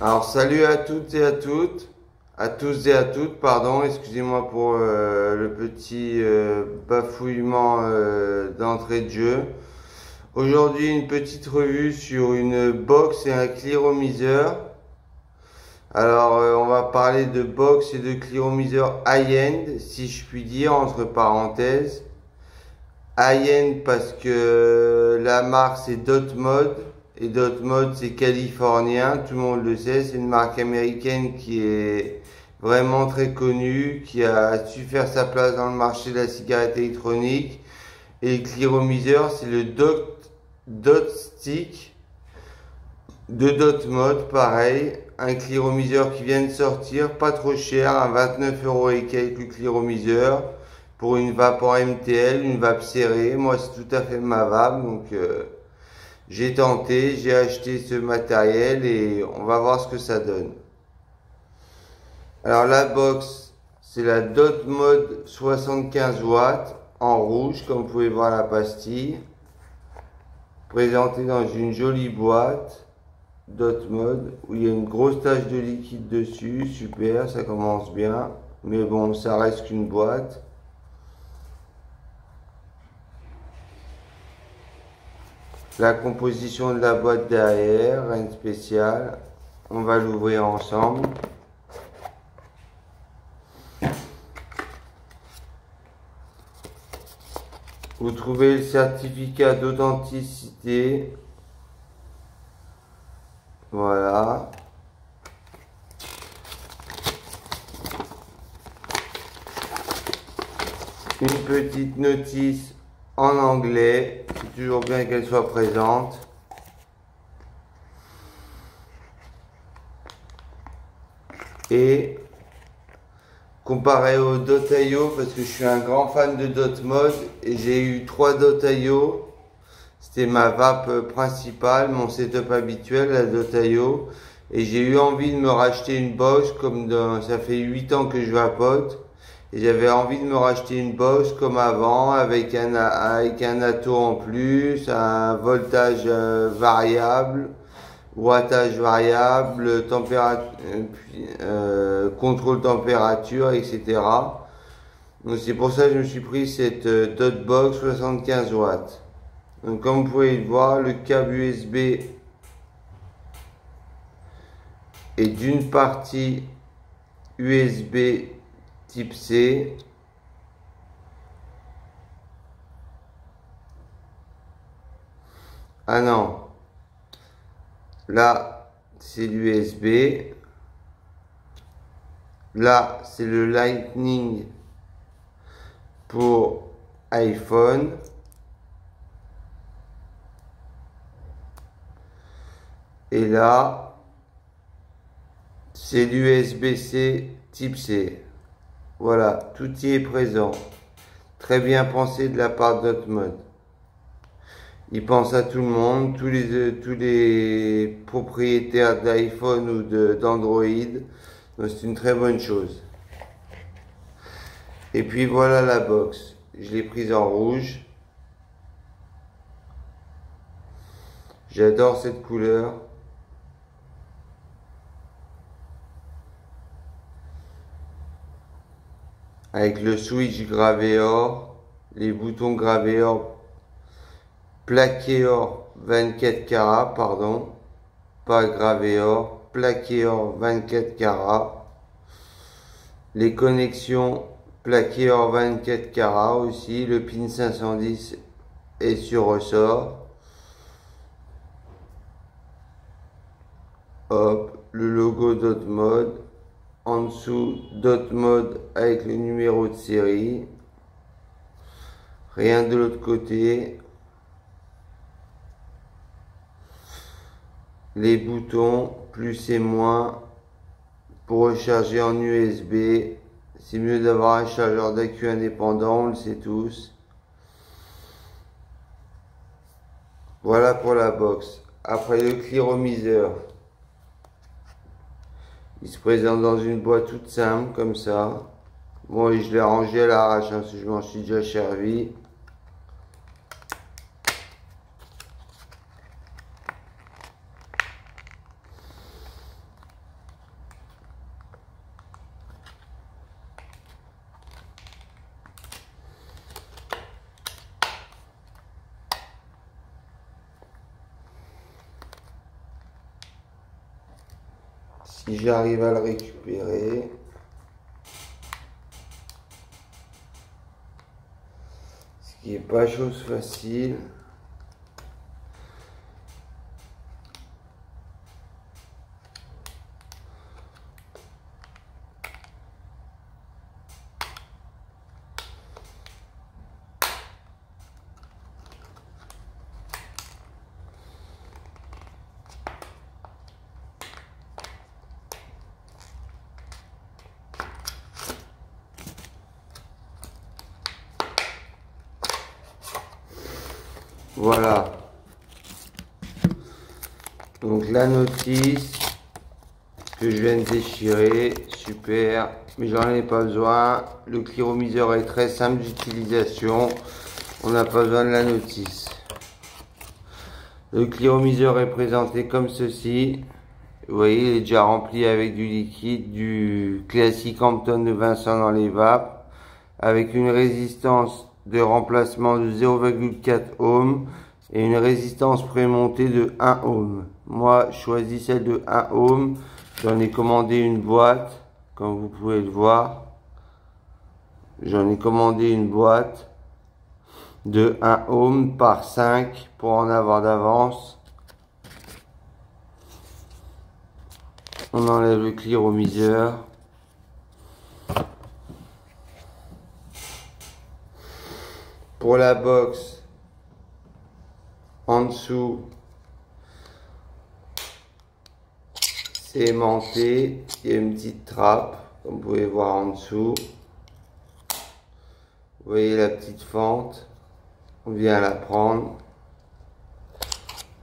Alors salut à toutes et à toutes, à tous et à toutes, pardon, excusez-moi pour le petit bafouillement d'entrée de jeu. Aujourd'hui une petite revue sur une box et un clearomiseur. Alors on va parler de box et de clearomiseur high-end, si je puis dire, entre parenthèses. High-end parce que la marque c'est Dotmod. Et Dotmod c'est californien, tout le monde le sait, c'est une marque américaine qui est vraiment très connue, qui a su faire sa place dans le marché de la cigarette électronique. Et le clearomiseur c'est le Dot Stick de Dotmod, pareil, un clearomiseur qui vient de sortir, pas trop cher, à 29 € et quelques clearomiseur pour une vape en MTL, une vape serrée. Moi c'est tout à fait ma vape, donc j'ai tenté, j'ai acheté ce matériel et on va voir ce que ça donne. Alors la box, c'est la Dotmod 75 watts en rouge, comme vous pouvez voir la pastille. Présentée dans une jolie boîte Dotmod où il y a une grosse tache de liquide dessus. Super, ça commence bien. Mais bon, ça reste qu'une boîte. La composition de la boîte derrière, rien de spécial. On va l'ouvrir ensemble. Vous trouvez le certificat d'authenticité. Voilà. Une petite notice en anglais. C'est toujours bien qu'elle soit présente. Et comparé au Dot.io, parce que je suis un grand fan de Dotmod et j'ai eu 3 Dot.io. C'était ma vape principale, mon setup habituel, la Dot.io. Et j'ai eu envie de me racheter une Bosch, ça fait 8 ans que je vapote. Et j'avais envie de me racheter une Bosch comme avant, avec un atto en plus, un voltage variable, wattage variable, contrôle température, etc. Donc c'est pour ça que je me suis pris cette Dotbox 75 watts. Donc comme vous pouvez le voir, le câble USB est d'une partie USB type C. Ah non, là c'est l'USB. Là c'est le Lightning pour iPhone. Et là, c'est l'USB-C type C. Voilà, tout y est présent. Très bien pensé de la part de Dotmod. Il pense à tout le monde, tous les propriétaires d'iPhone ou d'Android. Donc c'est une très bonne chose. Et puis voilà la box. Je l'ai prise en rouge. J'adore cette couleur. Avec le switch gravé or, les boutons gravés or, plaqué or 24 carats, pardon, pas gravé or, plaqué or 24 carats, les connexions plaqué or 24 carats aussi, le pin 510 est sur ressort, hop, le logo Dotmod. En dessous, Dotmod avec le numéro de série. Rien de l'autre côté. Les boutons, plus et moins, pour recharger en USB. C'est mieux d'avoir un chargeur d'accu indépendant, on le sait tous. Voilà pour la box. Après le clearomiseur. Il se présente dans une boîte toute simple, comme ça. Moi, je l'ai rangé à l'arrache, hein, parce que je m'en suis déjà servi. si j'arrive à le récupérer. Ce qui n'est pas chose facile. Voilà. Donc la notice que je viens de déchirer, super, mais j'en ai pas besoin. Le clearomiseur est très simple d'utilisation, on n'a pas besoin de la notice. Le clearomiseur est présenté comme ceci. Vous voyez, il est déjà rempli avec du liquide, du classique Hampton de Vincent dans les vapes, avec une résistance de remplacement de 0,4 ohm et une résistance prémontée de 1 ohm. Moi, je choisis celle de 1 ohm. J'en ai commandé une boîte, comme vous pouvez le voir. J'en ai commandé une boîte de 1 ohm par 5 pour en avoir d'avance. On enlève le clearomiseur. Pour la box, en dessous, c'est aimanté. Il y a une petite trappe, comme vous pouvez voir en dessous. Vous voyez la petite fente. On vient la prendre.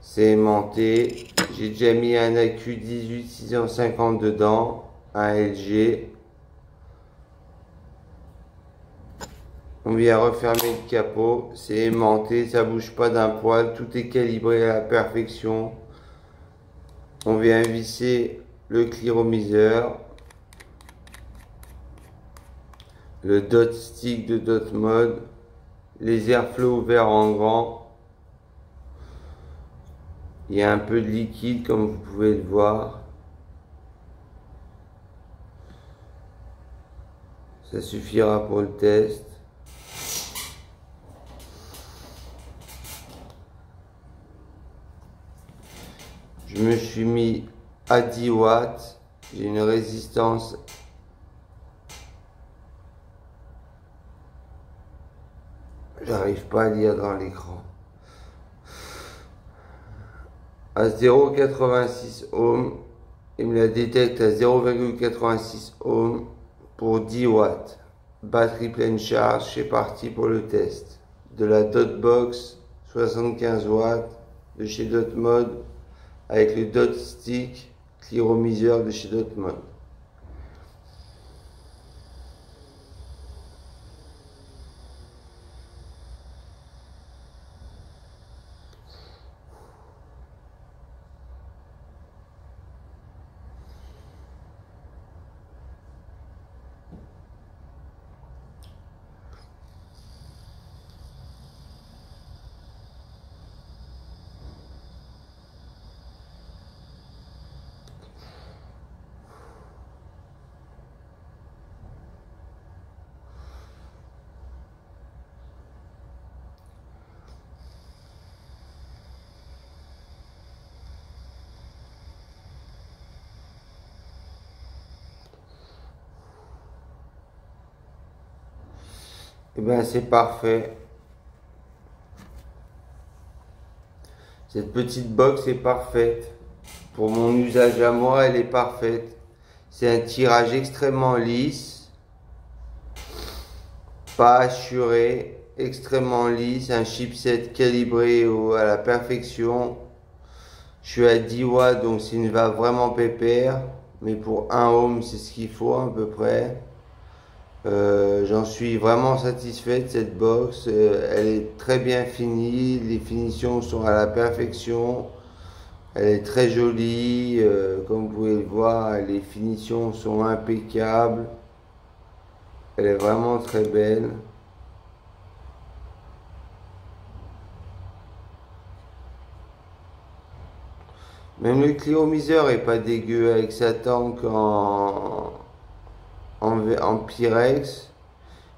C'est aimanté. J'ai déjà mis un AQ18 650 dedans, un LG. On vient refermer le capot, c'est aimanté, ça bouge pas d'un poil, tout est calibré à la perfection. On vient visser le clearomiseur, le dot stick de dot mode, les airflows ouverts en grand. Il y a un peu de liquide comme vous pouvez le voir. Ça suffira pour le test. Je me suis mis à 10 watts. J'ai une résistance j'arrive pas à lire dans l'écran. À 0,86 ohm. Il me la détecte à 0,86 ohm pour 10 watts. Batterie pleine charge, c'est parti pour le test. De la Dotbox 75 watts de chez Dotmode avec le Dot Stick clearomiseur de chez Dotmode. Et bien c'est parfait. Cette petite box est parfaite. Pour mon usage à moi, elle est parfaite. C'est un tirage extrêmement lisse, pas assuré, extrêmement lisse, un chipset calibré à la perfection. Je suis à 10 watts, donc c'est une valve vraiment pépère, mais pour 1 ohm, c'est ce qu'il faut à peu près. J'en suis vraiment satisfait de cette box. Elle est très bien finie, les finitions sont à la perfection. Elle est très jolie, comme vous pouvez le voir, les finitions sont impeccables. Elle est vraiment très belle. Même le cliromiseur est pas dégueu avec sa tank en Pyrex.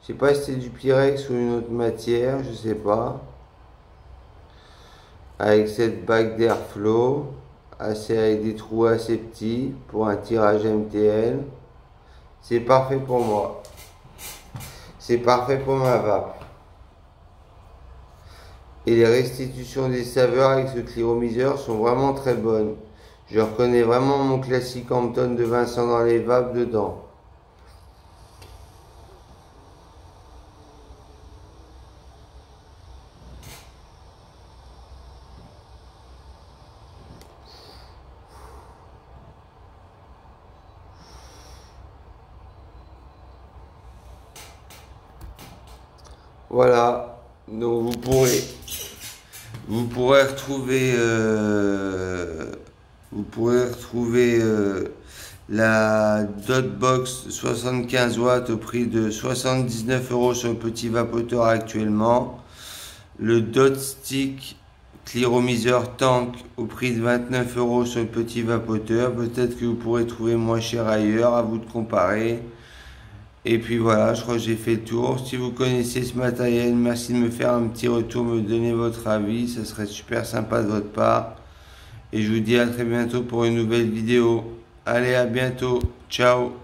Je sais pas si c'est du Pyrex ou une autre matière, je sais pas. Avec cette bague d'airflow, avec des trous assez petits pour un tirage MTL. C'est parfait pour moi. C'est parfait pour ma vape. Et les restitutions des saveurs avec ce cliromiseur sont vraiment très bonnes. Je reconnais vraiment mon classique Hampton de Vincent dans les vapes dedans. Voilà, donc vous pourrez retrouver la Dotbox 75 watts au prix de 79 € sur le petit vapoteur actuellement. Le Dot Stick Cliromiseur Tank au prix de 29 € sur le petit vapoteur. Peut-être que vous pourrez trouver moins cher ailleurs, à vous de comparer. Et puis voilà, je crois que j'ai fait le tour. Si vous connaissez ce matériel, merci de me faire un petit retour, me donner votre avis. Ça serait super sympa de votre part. Et je vous dis à très bientôt pour une nouvelle vidéo. Allez, à bientôt. Ciao.